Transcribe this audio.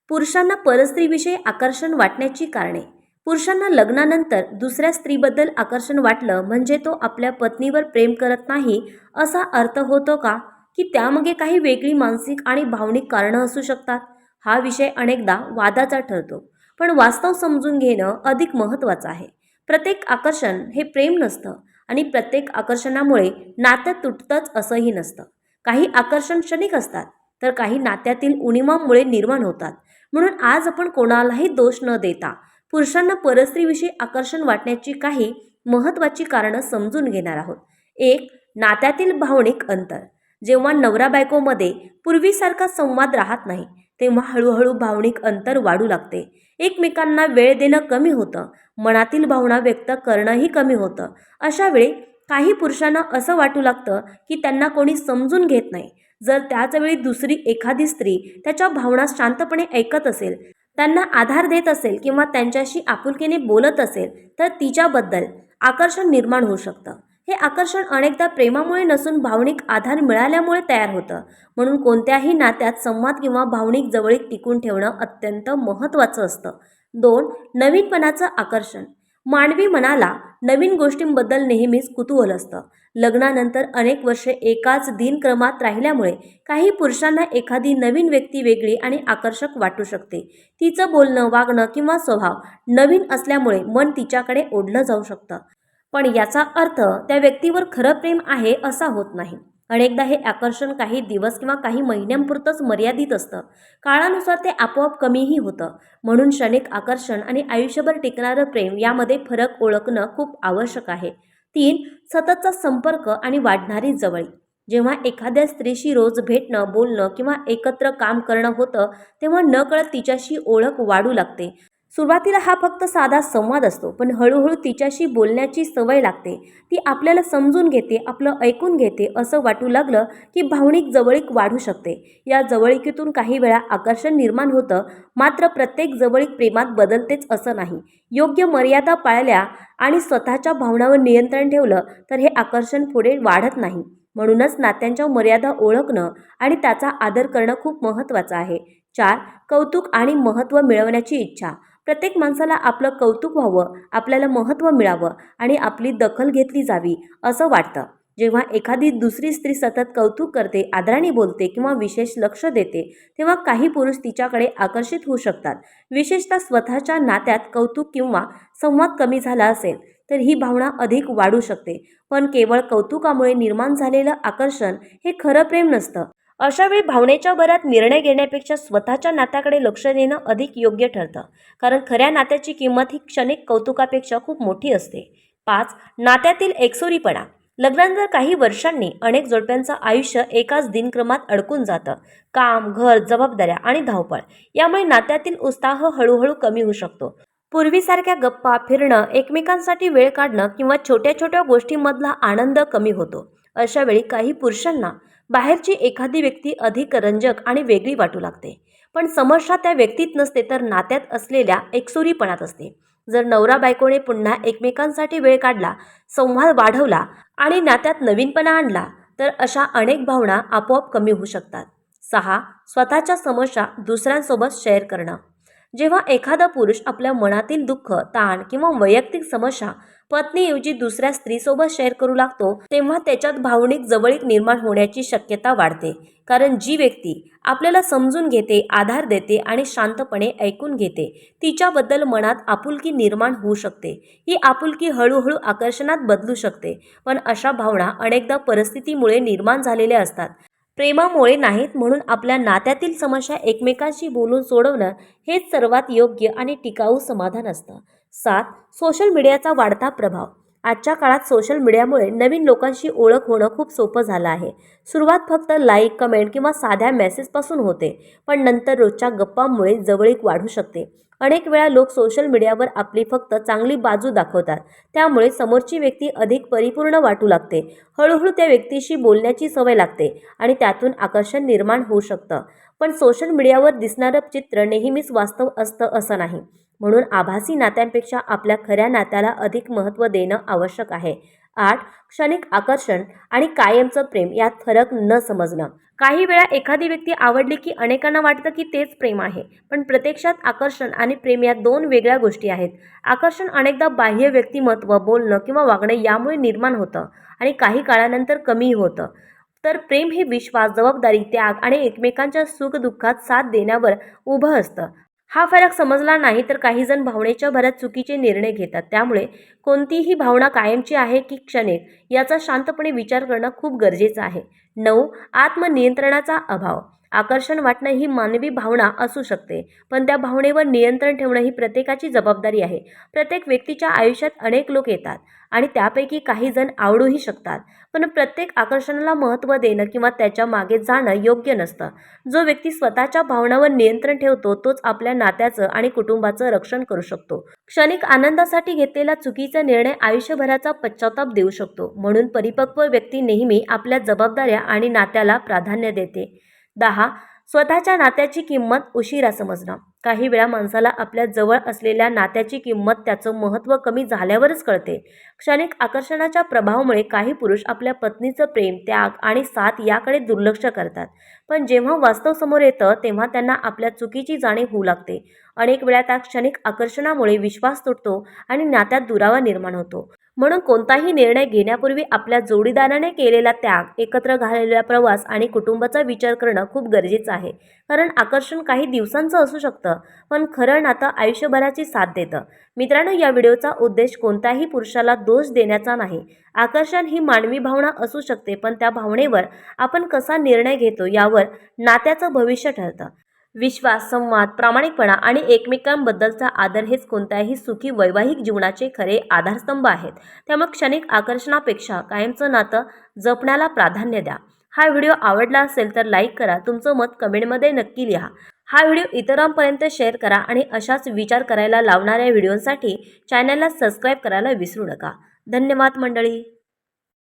पुरुषांना परस्त्रीविषयी आकर्षण वाटण्याची कारणे. पुरुषांना लग्नानंतर दुसऱ्या स्त्रीबद्दल आकर्षण वाटलं म्हणजे तो आपल्या पत्नीवर प्रेम करत नाही असा अर्थ होतो का, की त्यामागे काही वेगळी मानसिक आणि भावनिक कारणं असू शकतात? हा विषय अनेकदा वादाचा ठरतो, पण वास्तव समजून घेणं अधिक महत्त्वाचं आहे. प्रत्येक आकर्षण हे प्रेम नसतं आणि प्रत्येक आकर्षणामुळे नातं तुटतंच असंही नसतं. काही आकर्षण क्षणिक असतात, तर काही नात्यातील उणिवामुळे निर्माण होतात. म्हणून आज आपण कोणालाही दोष न देता पुरुषांना परस्त्रीविषयी आकर्षण वाटण्याची काही महत्त्वाची कारणं समजून घेणार आहोत. एक, नात्यातील भावनिक अंतर. जेव्हा नवरा बायकोमध्ये पूर्वीसारखा संवाद राहत नाही, तेव्हा हळूहळू भावनिक अंतर वाढू लागते. एकमेकांना वेळ देणं कमी होतं, मनातील भावना व्यक्त करणंही कमी होतं. अशा वेळी काही पुरुषांना असं वाटू लागतं की त्यांना कोणी समजून घेत नाही. जर त्याचवेळी दुसरी एखादी स्त्री त्याच्या भावना शांतपणे ऐकत असेल, त्यांना आधार देत असेल किंवा त्यांच्याशी आपुलकीने बोलत असेल, तर तिच्याबद्दल आकर्षण निर्माण होऊ शकतं. हे आकर्षण अनेकदा प्रेमामुळे नसून भावनिक आधार मिळाल्यामुळे तयार होतं. म्हणून कोणत्याही नात्यात संवाद किंवा भावनिक जवळीक टिकून ठेवणं अत्यंत महत्त्वाचं असतं. 2. नवीनपणाचं आकर्षण. मानवी मनाला नवीन गोष्टींबद्दल नेहमीच कुतूहल असतं. लग्नानंतर अनेक वर्षे एकाच दिनक्रमात राहिल्यामुळे काही पुरुषांना एखादी नवीन व्यक्ती वेगळी आणि आकर्षक वाटू शकते. तिचं बोलणं, वागणं किंवा स्वभाव नवीन असल्यामुळे मन तिच्याकडे ओढलं जाऊ शकतं. पण याचा अर्थ त्या व्यक्तीवर खरं प्रेम आहे असा होत नाही. अनेकदा हे आकर्षण काही दिवस किंवा काही महिन्यांपुरतंच मर्यादित असतं. काळानुसार ते आपोआप कमीही होतं. म्हणून क्षणिक आकर्षण आणि आयुष्यभर टिकणारं प्रेम यामध्ये फरक ओळखणं खूप आवश्यक आहे. 3. सततचा संपर्क आणि वाढणारी जवळीक. जेव्हा एखाद्या स्त्रीशी रोज भेटणं, बोलणं किंवा एकत्र काम करणं होतं, तेव्हा नकळत तिच्याशी ओळख वाढू लागते. सुरुवातीला हा फक्त साधा संवाद असतो, पण हळूहळू तिच्याशी बोलण्याची सवय लागते. ती आपल्याला समजून घेते, आपलं ऐकून घेते असं वाटू लागलं की भावनिक जवळीक वाढू शकते. या जवळीकीतून काही वेळा आकर्षण निर्माण होतं, मात्र प्रत्येक जवळीक प्रेमात बदलतेच असं नाही. योग्य मर्यादा पाळल्या आणि स्वतःच्या भावनांवर नियंत्रण ठेवलं तर हे आकर्षण पुढे वाढत नाही. म्हणूनच नात्यांच्या मर्यादा ओळखणं आणि त्याचा आदर करणं खूप महत्त्वाचं आहे. 4. कौतुक आणि महत्त्व मिळवण्याची इच्छा. प्रत्येक माणसाला आपलं कौतुक व्हावं, आपल्याला महत्त्व मिळावं आणि आपली दखल घेतली जावी असं वाटतं. जेव्हा एखादी दुसरी स्त्री सतत कौतुक करते, आदराने बोलते किंवा विशेष लक्ष देते, तेव्हा काही पुरुष तिच्याकडे आकर्षित होऊ शकतात. विशेषतः स्वतःच्या नात्यात कौतुक किंवा संवाद कमी झाला असेल तर ही भावना अधिक वाढू शकते. पण केवळ कौतुकामुळे निर्माण झालेलं आकर्षण हे खरं प्रेम नसतं. अशावेळी भावनेच्या भरात निर्णय घेण्यापेक्षा स्वतःच्या नात्याकडे लक्ष देणं अधिक योग्य ठरतं. कारण खऱ्या नात्याची किंमत ही क्षणिक कौतुकापेक्षा खूप मोठी असते. 5. नात्यातील एकसुरीपणा. लग्नानंतर काही वर्षांनी अनेक जोडप्यांचं आयुष्य एकाच दिनक्रमात अडकून जातं. काम, घर, जबाबदाऱ्या आणि धावपळ यामुळे नात्यातील उत्साह हळूहळू कमी होऊ शकतो. पूर्वीसारख्या गप्पा, फिरणं, एकमेकांसाठी वेळ काढणं किंवा छोट्या छोट्या गोष्टींमधला आनंद कमी होतो. अशा वेळी काही पुरुषांना बाहेरची एखादी व्यक्ती अधिक रंजक आणि वेगळी वाटू लागते. पण समस्या त्या व्यक्तीत नसते, तर नात्यात असलेल्या एकसुरीपणात असते. जर नवरा बायकोने पुन्हा एकमेकांसाठी वेळ काढला, संवाद वाढवला आणि नात्यात नवीनपणा आणला, तर अशा अनेक भावना आपोआप कमी होऊ शकतात. 6. स्वतःच्या समस्या दुसऱ्यांसोबत शेअर करणं. जेव्हा एखादा पुरुष आपल्या मनातील दुःख, ताण किंवा वैयक्तिक समस्या पत्नीऐवजी दुसऱ्या स्त्रीसोबत शेअर करू लागतो, तेव्हा त्याच्यात भावनिक जवळीक निर्माण होण्याची शक्यता वाढते. कारण जी व्यक्ती आपल्याला समजून घेते, आधार देते आणि शांतपणे ऐकून घेते, तिच्याबद्दल मनात आपुलकी निर्माण होऊ शकते. ही आपुलकी हळूहळू आकर्षणात बदलू शकते. पण अशा भावना अनेकदा परिस्थितीमुळे निर्माण झालेल्या असतात, प्रेमामुळे नाहीत. म्हणून आपल्या नात्यातील समस्या एकमेकांशी बोलून सोडवणं हेच सर्वात योग्य आणि टिकाऊ समाधान असतं. 7. सोशल मीडियाचा वाढता प्रभाव. आजच्या काळात सोशल मीडियामुळे नवीन लोकांशी ओळख होणं खूप सोपं झालं आहे. सुरुवात फक्त लाईक, कमेंट किंवा साध्या मेसेजपासून होते, पण नंतर रोजच्या गप्पांमुळे जवळीक वाढू शकते. अनेक वेळा लोक सोशल मीडियावर आपली फक्त चांगली बाजू दाखवतात, त्यामुळे समोरची व्यक्ती अधिक परिपूर्ण वाटू लागते. हळूहळू त्या व्यक्तीशी बोलण्याची सवय लागते आणि त्यातून आकर्षण निर्माण होऊ शकतं. पण सोशल मीडियावर दिसणारं चित्र नेहमीच वास्तव असतं असं नाही. म्हणून आभासी नात्यांपेक्षा आपल्या खऱ्या नात्याला अधिक महत्त्व देणं आवश्यक आहे. 8. क्षणिक आकर्षण आणि कायमचं प्रेम यात फरक न समजणं. काही वेळा एखादी व्यक्ती आवडली की अनेकांना वाटतं की तेच प्रेम आहे, पण प्रत्यक्षात आकर्षण आणि प्रेम या दोन वेगळ्या गोष्टी आहेत. आकर्षण अनेकदा बाह्य व्यक्तिमत्व, बोलणं किंवा वागणं यामुळे निर्माण होतं आणि काही काळानंतर कमी होतं. तर प्रेम हे विश्वास, जबाबदारी, त्याग आणि एकमेकांच्या सुख-दुःखात साथ देण्यावर उभं असतं. हा फरक समजला नाही तर काही जण भावनेच्या भरात चुकीचे निर्णय घेतात. त्यामुळे कोणतीही भावना कायमची आहे की क्षणिक याचा शांतपणे विचार करणं खूप गरजेचं आहे. 9. आत्मनियंत्रणाचा अभाव. आकर्षण वाटणं ही मानवी भावना असू शकते, पण त्या भावनेवर नियंत्रण ठेवणं ही प्रत्येकाची जबाबदारी आहे. प्रत्येक व्यक्तीच्या आयुष्यात अनेक लोक येतात आणि त्यापैकी काही जण आवडूही शकतात, पण प्रत्येक आकर्षणाला महत्त्व देणं किंवा त्याच्या मागे जाणं योग्य नसतं. जो व्यक्ती स्वतःच्या भावनांवर नियंत्रण ठेवतो तोच आपल्या नात्याचं आणि कुटुंबाचं रक्षण करू शकतो. क्षणिक आनंदासाठी घेतलेला चुकीचा निर्णय आयुष्यभराचा पश्चाताप देऊ शकतो. म्हणून परिपक्व व्यक्ती नेहमी आपल्या जबाबदाऱ्या आणि नात्याला प्राधान्य देते. 10. स्वतःच्या नात्याची किंमत उशिरा समजणं. काही वेळा माणसाला आपल्या जवळ असलेल्या नात्याची किंमत त्याचं महत्त्व कमी झाल्यावरच कळते. क्षणिक आकर्षणाच्या प्रभावामुळे काही पुरुष आपल्या पत्नीचं प्रेम, त्याग आणि साथ याकडे दुर्लक्ष करतात. पण जेव्हा वास्तव समोर येतं तेव्हा त्यांना आपल्या चुकीची जाणीव होऊ लागते. अनेक वेळा त्या क्षणिक आकर्षणामुळे विश्वास तुटतो आणि नात्यात दुरावा निर्माण होतो. म्हणून कोणताही निर्णय घेण्यापूर्वी आपल्या जोडीदाराने केलेला त्याग, एकत्र घालवलेला प्रवास आणि कुटुंबाचा विचार करणं खूप गरजेचं आहे. कारण आकर्षण काही दिवसांचं असू शकतं, पण खरं नातं आयुष्यभराची साथ देतं. मित्रांनो, या व्हिडिओचा उद्देश कोणत्याही पुरुषाला दोष देण्याचा नाही. आकर्षण ही मानवी भावना असू शकते, पण त्या भावनेवर आपण कसा निर्णय घेतो यावर नात्याचं भविष्य ठरतं. विश्वास, संवाद, प्रामाणिकपणा आणि एकमेकांबद्दलचा आदर हेच कोणत्याही सुखी वैवाहिक जीवनाचे खरे आधारस्तंभ आहेत. त्यामुळे क्षणिक आकर्षणापेक्षा कायमचं नातं जपण्याला प्राधान्य द्या. हा व्हिडिओ आवडला असेल तर लाईक करा. तुमचं मत कमेंटमध्ये नक्की लिहा. हा व्हिडिओ इतरांपर्यंत शेअर करा आणि अशाच विचार करायला लावणाऱ्या व्हिडिओंसाठी चॅनलला सबस्क्राईब करायला विसरू नका. धन्यवाद मंडळी.